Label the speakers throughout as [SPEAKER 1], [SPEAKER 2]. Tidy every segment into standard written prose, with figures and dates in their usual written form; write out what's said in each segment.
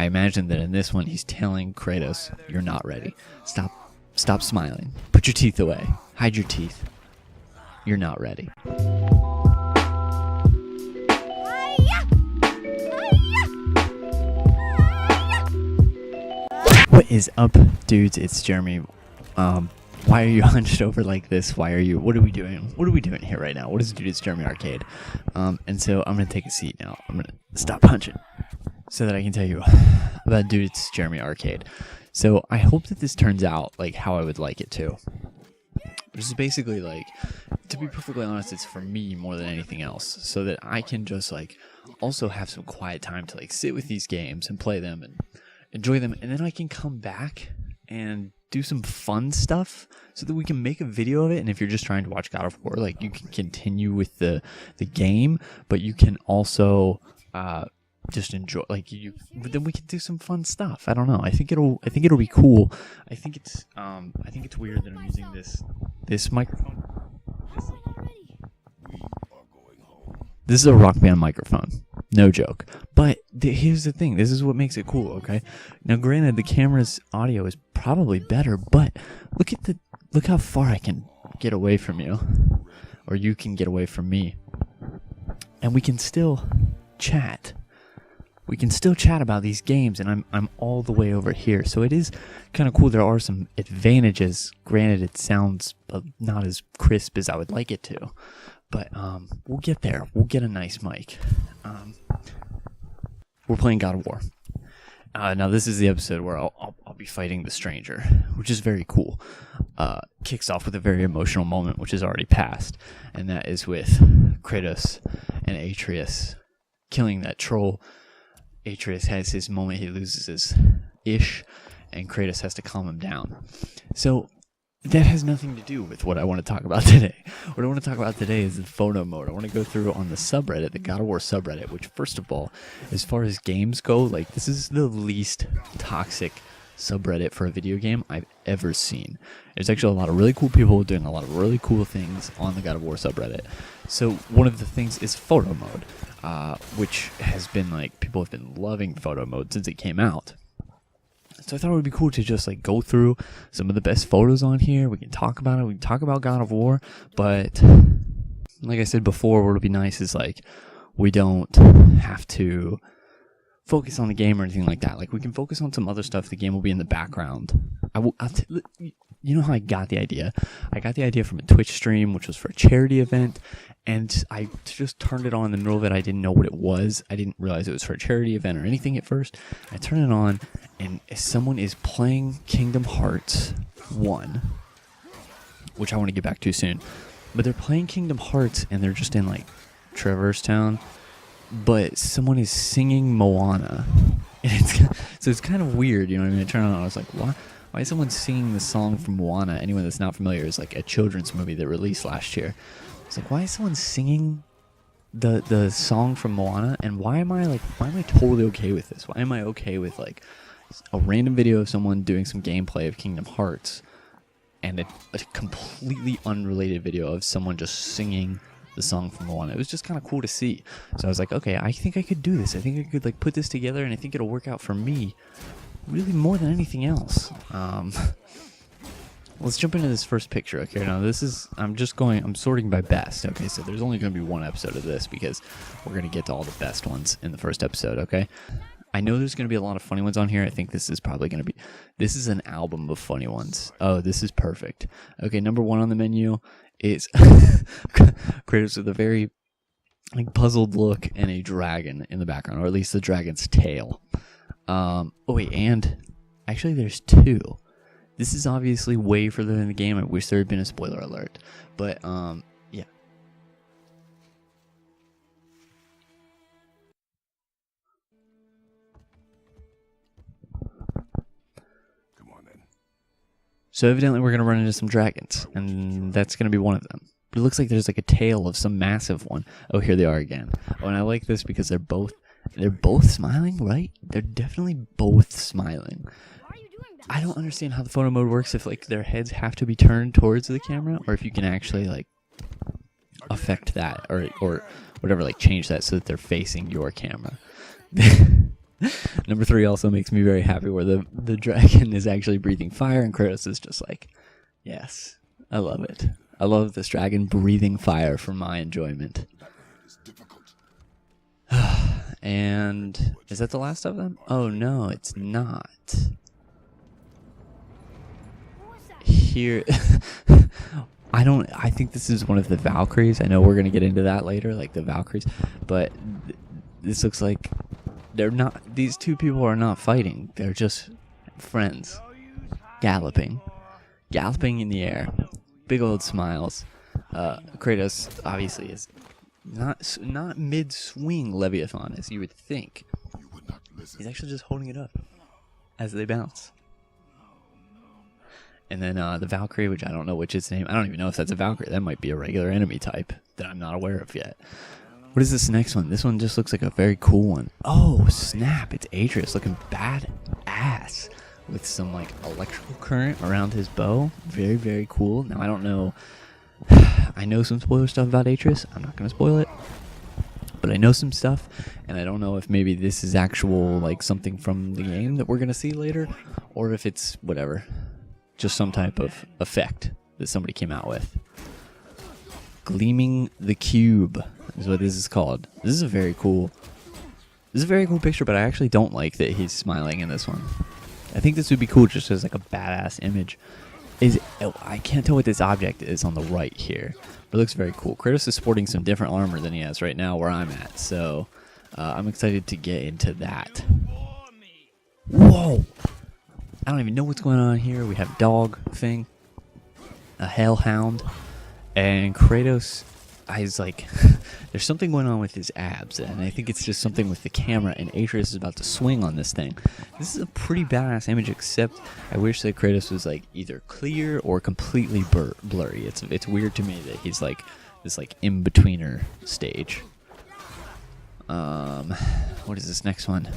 [SPEAKER 1] I imagine that in this one he's telling Kratos, you're not ready. Stop smiling. Put your teeth away. Hide your teeth. You're not ready. What is up, dudes? It's Jeremy. Why are you hunched over like this? What are we doing? What are we doing here right now? What is Dude It's Jeremy Arcade? And so I'm going to take a seat now. I'm going to stop hunching so that I can tell you about Dude It's Jeremy Arcade. So I hope that this turns out like how I would like it to. Which is basically like, to be perfectly honest, it's for me more than anything else. So that I can just like also have some quiet time to like sit with these games and play them and enjoy them. And then I can come back and do some fun stuff so that we can make a video of it. And if you're just trying to watch God of War, like you can continue with the game, but you can also just enjoy, like but then we can do some fun stuff. I don't know. I think it'll be cool. I think it's weird that I'm using this microphone. This is a Rock Band microphone. No joke. But here's the thing. This is what makes it cool, okay? Now, granted, the camera's audio is probably better, but look how far I can get away from you. Or you can get away from me. And we can still chat. We can still chat about these games, and I'm all the way over here. So it is kind of cool. There are some advantages. Granted, it sounds not as crisp as I would like it to. But we'll get there. We'll get a nice mic. We're playing God of War. Now this is the episode where I'll be fighting the stranger, which is very cool. Kicks off with a very emotional moment, which is already passed, and that is with Kratos and Atreus killing that troll. Atreus has his moment; he loses his ish, and Kratos has to calm him down. So that has nothing to do with what I want to talk about today. What I want to talk about today is the photo mode. I want to go through on the subreddit, the God of War subreddit, which, first of all, as far as games go, like, this is the least toxic subreddit for a video game I've ever seen. There's actually a lot of really cool people doing a lot of really cool things on the God of War subreddit. So one of the things is photo mode, which has been, like, people have been loving photo mode since it came out. So I thought it would be cool to just like go through some of the best photos on here. We can talk about it. We can talk about God of War. But like I said before, what would be nice is like we don't have to focus on the game or anything like that. Like we can focus on some other stuff. The game will be in the background. You know how I got the idea? I got the idea from a Twitch stream, which was for a charity event. And I just turned it on in the middle of it. I didn't know what it was. I didn't realize it was for a charity event or anything at first. I turned it on, and someone is playing Kingdom Hearts 1, which I want to get back to soon. But they're playing Kingdom Hearts, and they're just in, like, Traverse Town. But someone is singing Moana. And so it's kind of weird, you know what I mean? I turned it on, I was like, what? Why is someone singing the song from Moana? Anyone that's not familiar, is like a children's movie that released last year. It's like, why is someone singing the song from Moana? And why am I totally okay with this? Why am I okay with like a random video of someone doing some gameplay of Kingdom Hearts and a completely unrelated video of someone just singing the song from Moana? It was just kind of cool to see. So I was like, okay, I think I could do this. I think I could like put this together, and I think it'll work out for me really more than anything else. Let's jump into this first picture. Okay, now I'm sorting by best. Okay, so there's only going to be one episode of this because we're going to get to all the best ones in the first episode, okay? I know there's going to be a lot of funny ones on here. I think this is probably going to be, this is an album of funny ones. Oh, this is perfect. Okay, number one on the menu is Kratos with a very like puzzled look and a dragon in the background, or at least the dragon's tail. Oh wait, and actually there's two. This is obviously way further in the game. I wish there had been a spoiler alert. But, yeah.
[SPEAKER 2] Come on, then.
[SPEAKER 1] So evidently we're going to run into some dragons. And that's going to be one of them. But it looks like there's like a tail of some massive one. Oh, here they are again. Oh, and I like this because they're both smiling, right? They're definitely both smiling. I don't understand how the photo mode works, if like their heads have to be turned towards the camera, or if you can actually like affect that or whatever, like change that so that they're facing your camera. Number 3 also makes me very happy, where the dragon is actually breathing fire, and Kratos is just like, yes, I love it. I love this dragon breathing fire for my enjoyment.
[SPEAKER 2] It's difficult.
[SPEAKER 1] And is that the last of them? Oh no, it's not. Here, I think this is one of the Valkyries. I know we're gonna get into that later, like the Valkyries, but this looks like they're not. These two people are not fighting. They're just friends, galloping in the air. Big old smiles. Kratos obviously is not mid swing Leviathan as you would think.
[SPEAKER 2] You would not listen.
[SPEAKER 1] He's actually just holding it up as they bounce. And then the Valkyrie, which I don't know which its name. I don't even know if that's a Valkyrie. That might be a regular enemy type that I'm not aware of yet. What is this next one? This one just looks like a very cool one. Oh, snap. It's Atreus looking badass with some like electrical current around his bow. Very, very cool. Now, I don't know. I know some spoiler stuff about Atreus. I'm not going to spoil it. But I know some stuff, and I don't know if maybe this is actual, like, something from the game that we're going to see later, or if it's whatever. Just some type of effect that somebody came out with. Gleaming the Cube is what this is called. This is a very cool picture, but I actually don't like that he's smiling in this one. I think this would be cool just as like a badass image. I can't tell what this object is on the right here, but it looks very cool. Kratos is sporting some different armor than he has right now where I'm at, so I'm excited to get into that. Whoa! I don't even know what's going on here. We have a dog thing, a hellhound, and Kratos is like, there's something going on with his abs, and I think it's just something with the camera, and Atreus is about to swing on this thing. This is a pretty badass image, except I wish that Kratos was like either clear or completely blurry. It's weird to me that he's like this like in-betweener stage. What is this next one?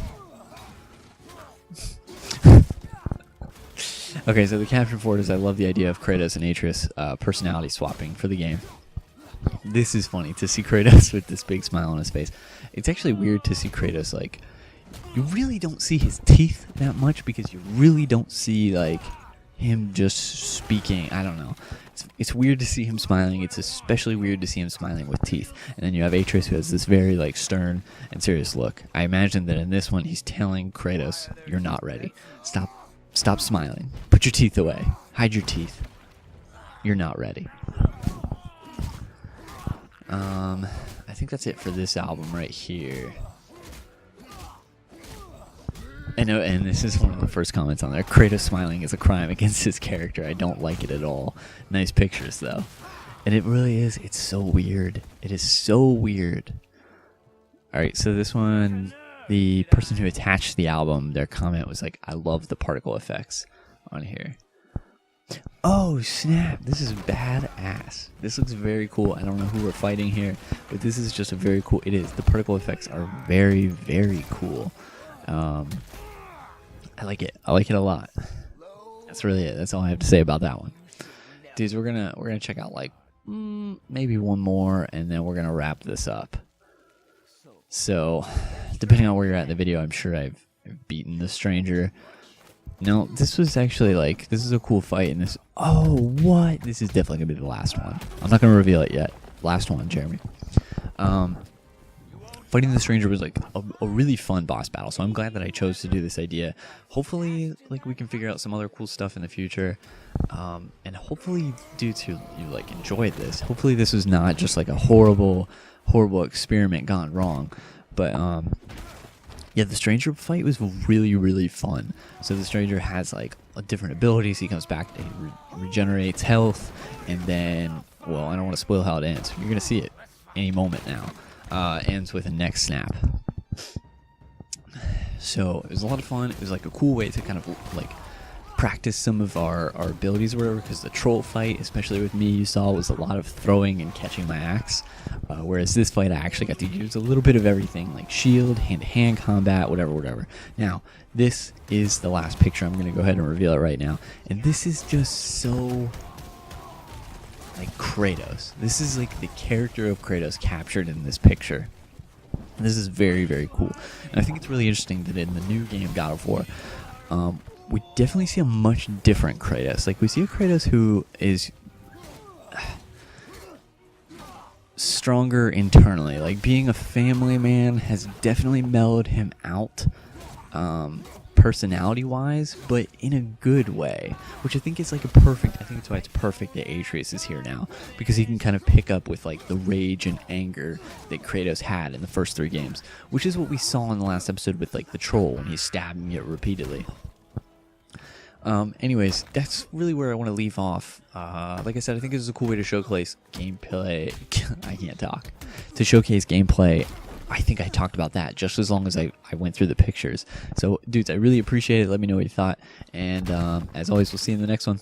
[SPEAKER 1] Okay, so the caption for it is, I love the idea of Kratos and Atreus personality swapping for the game. This is funny to see Kratos with this big smile on his face. It's actually weird to see Kratos, like, you really don't see his teeth that much because you really don't see, like, him just speaking. I don't know. It's weird to see him smiling. It's especially weird to see him smiling with teeth. And then you have Atreus, who has this very, like, stern and serious look. I imagine that in this one, he's telling Kratos, you're not ready. Stop smiling. Put your teeth away. Hide your teeth. You're not ready. I think that's it for this album right here. And this is one of the first comments on there. Kratos smiling is a crime against his character. I don't like it at all. Nice pictures, though. And it really is. It's so weird. It is so weird. Alright, so this one, the person who attached the album, their comment was like, I love the particle effects on here. Oh, snap. This is badass. This looks very cool. I don't know who we're fighting here, but this is just a very cool... It is. The particle effects are very, very cool. I like it. I like it a lot. That's really it. That's all I have to say about that one. Dudes, we're gonna check out like maybe one more, and then we're gonna wrap this up. So, depending on where you're at in the video, I'm sure I've beaten the stranger. No, this was actually like, this is a cool fight, and this... Oh, what? This is definitely going to be the last one. I'm not going to reveal it yet. Last one, Jeremy. Fighting the stranger was like a really fun boss battle, so I'm glad that I chose to do this idea. Hopefully, like, we can figure out some other cool stuff in the future. And hopefully, dudes who you like enjoyed this, hopefully this was not just like a horrible experiment gone wrong. But, yeah, the stranger fight was really, really fun. So the stranger has like different abilities. He comes back, he regenerates health, and then, well, I don't want to spoil how it ends. You're going to see it any moment now. Ends with a neck snap. So it was a lot of fun. It was like a cool way to kind of like practice some of our abilities or whatever, because the troll fight, especially with me, you saw, was a lot of throwing and catching my axe. Whereas this fight, I actually got to use a little bit of everything, like shield, hand-to-hand combat, whatever. Now, this is the last picture. I'm going to go ahead and reveal it right now. And this is just so... like Kratos. This is like the character of Kratos captured in this picture. This is very, very cool. And I think it's really interesting that in the new game, God of War, we definitely see a much different Kratos. Like, we see a Kratos who is stronger internally. Like, being a family man has definitely mellowed him out, personality-wise, but in a good way, which I think is like a perfect. I think that's why it's perfect that Atreus is here now, because he can kind of pick up with like the rage and anger that Kratos had in the first 3 games, which is what we saw in the last episode with like the troll when he's stabbing it repeatedly. Anyways, that's really where I want to leave off. Like I said, I think this is a cool way to showcase gameplay. I can't talk. To showcase gameplay. I think I talked about that just as long as I went through the pictures. So, dudes, I really appreciate it. Let me know what you thought. And as always, we'll see you in the next one.